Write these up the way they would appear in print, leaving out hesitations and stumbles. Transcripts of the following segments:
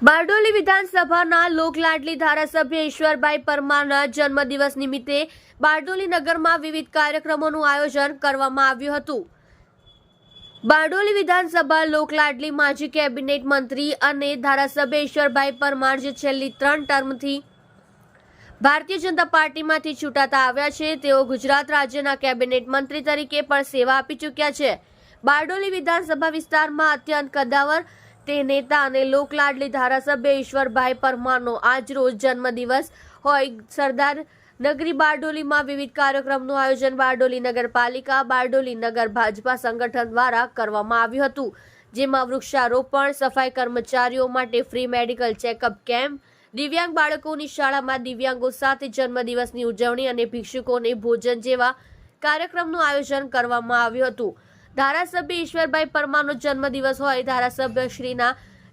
બારડોલી વિધાનસભાના લોકલાડલી ધારાસભ્ય ઈશ્વરભાઈ પરમારના જન્મદિવસ નિમિત્તે બારડોલી નગરમાં વિવિધ કાર્યક્રમોનું આયોજન કરવામાં આવ્યું હતું। બારડોલી વિધાનસભા લોકલાડલી માજી કેબિનેટ મંત્રી અને ધારાસભ્ય ઈશ્વરભાઈ પરમાર જે છેલ્લી 3 ટર્મથી ભારતીય જનતા પાર્ટીમાંથી ચૂંટાતા આવ્યા છે, તેઓ ગુજરાત રાજ્યના કેબિનેટ મંત્રી તરીકે પણ સેવા આપી ચૂક્યા છે। બારડોલી વિધાનસભા વિસ્તારમાં અત્યંત કદાવર તે નેતા અને લોકલાડલી ધારાસભ્ય ઈશ્વરભાઈ પરમારનો આજરોજ જન્મદિવસ હોય સરદાર નગરી બારડોલીમાં વિવિધ કાર્યક્રમનું આયોજન બારડોલી નગરપાલિકા બારડોલી નગર ભાજપા સંગઠન દ્વારા કરવામાં આવ્યું હતું, જેમાં વૃક્ષારોપણ, સફાઈ કર્મચારીઓ માટે ફ્રી મેડિકલ ચેકઅપ કેમ્પ, દિવ્યાંગ બાળકોની શાળામાં દિવ્યાંગો સાથે જન્મદિવસની ઉજવણી અને ભિક્ષુકોને ભોજન જેવા કાર્યક્રમનું આયોજન કરવામાં આવ્યું હતું। ધારાસભ્ય ઈશ્વરભાઈ પરમારનો જન્મદિવસ હોય ધારાસભ્ય શ્રીના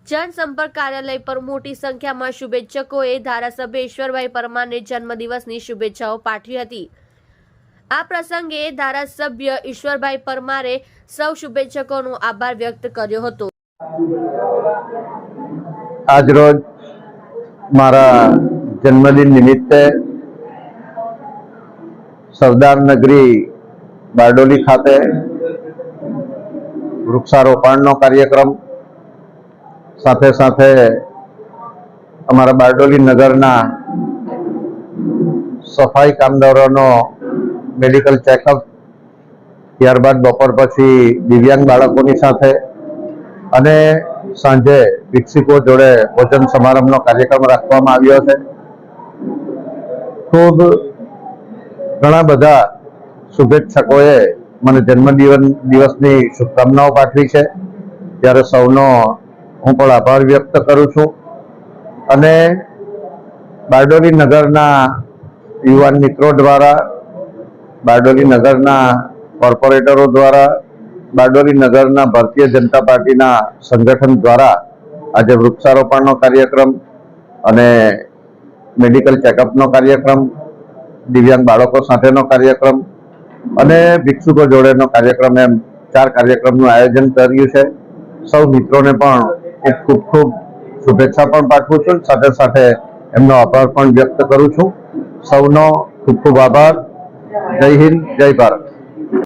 જનસંપર્ક કાર્યાલય પર મોટી સંખ્યામાં શુભેચ્છકોએ ધારાસભ્ય ઈશ્વરભાઈ પરમારને જન્મદિવસની શુભેચ્છાઓ પાઠવી હતી। આ પ્રસંગે ધારાસભ્ય ઈશ્વરભાઈ પરમારે સૌ શુભેચ્છકોનો આભાર વ્યક્ત કર્યો હતો। આજરોજ મારા જન્મદિન નિમિત્તે સરદાર નગરી બારડોલી ખાતે વૃક્ષારોપણનો કાર્યક્રમ સાથે સાથે અમારા બારડોલી નગરના સફાઈ કામદારોનો મેડિકલ ચેકઅપ, ત્યારબાદ બપોર પછી દિવ્યાંગ બાળકોની સાથે અને સાંજે ભિક્ષુકો જોડે ભોજન સમારંભનો કાર્યક્રમ રાખવામાં આવ્યો છે। ખૂબ ઘણા બધા શુભેચ્છકોએ મને જન્મદિવસની શુભકામનાઓ પાઠવી છે, ત્યારે સૌનો હું પણ આભાર વ્યક્ત કરું છું। અને બારડોલી નગરના યુવાન મિત્રો દ્વારા, બારડોલી નગરના કોર્પોરેટરો દ્વારા, બારડોલી નગરના ભારતીય જનતા પાર્ટીના સંગઠન દ્વારા આજે વૃક્ષારોપણનો કાર્યક્રમ અને મેડિકલ ચેકઅપનો કાર્યક્રમ, દિવ્યાંગ બાળકો સાથેનો કાર્યક્રમ અને ભિક્ષુકો જોડેનો કાર્યક્રમ, એમ 4 કાર્યક્રમનું આયોજન કર્યું છે। સૌ મિત્રોને પણ ખૂબ ખૂબ શુભેચ્છા પણ પાઠવું છું, સાથે સાથે એમનો આભાર પણ વ્યક્ત કરું છું। સૌનો ખૂબ ખૂબ આભાર। જય હિન્દ, જય ભારત।